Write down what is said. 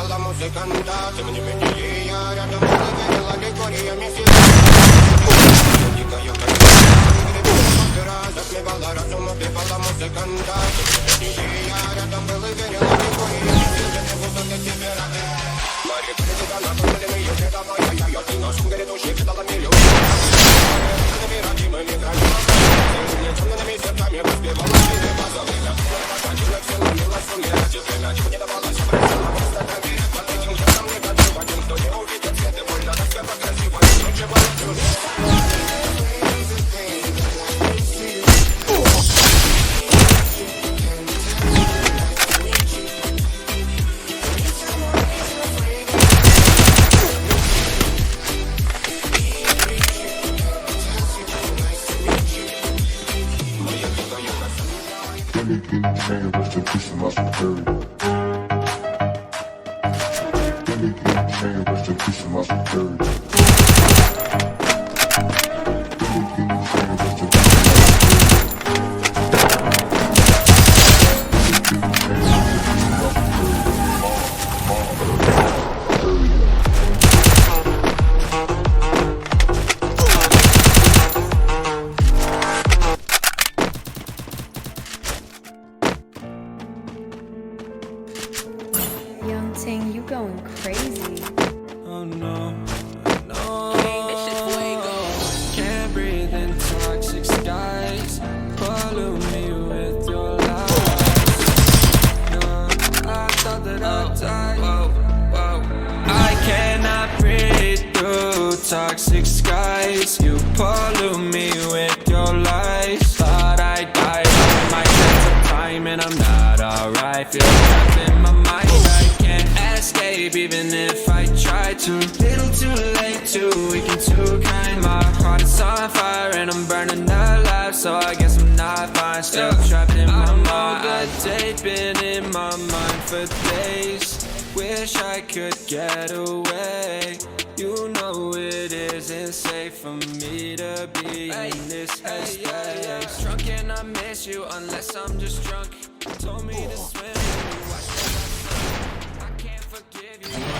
la música canta, тем не менее я рядом проверила легориями себя. Я затмевала разум, убивала музыканта. Тем не менее я рядом был и верила легориями себя. Не буду для тебя рады. Мари прилетела на пыльные еды, моя ты носом горит души, кидала миллион. Родимыми краями, темными сердцами воспевала себе позовы. Ходила все ломила сумела, теперь ночью не давалась, прощала остатами. Под этим жестом не готов один, кто не увидит свет, и больно доска покрасива. Ничего не чужих. Anything can, rest in peace to my security. Anything can, rest in peace to my security. Anything can, rest in peace to my security. Anything can, rest in peace to my Young Ting, you going crazy. Oh no, no. This shit fuego. Can't breathe in toxic skies. Pollute me with your lies. No, I thought that I'd die. I cannot breathe through toxic skies. You pollute me with your lies. Thought I died on my sense of time, and I'm not alright. Feel trapped in my mind. I can't escape even if I try to. Little too late, too weak and too kind. My heart is on fire and I'm burning alive, so I guess I'm not fine. Still trapped in my mind. All day been in my mind for days. Wish I could get away. You know it isn't safe for me to be in this headspace. Drunk and I miss you unless I'm just drunk. Told me to swim. I can't forgive you.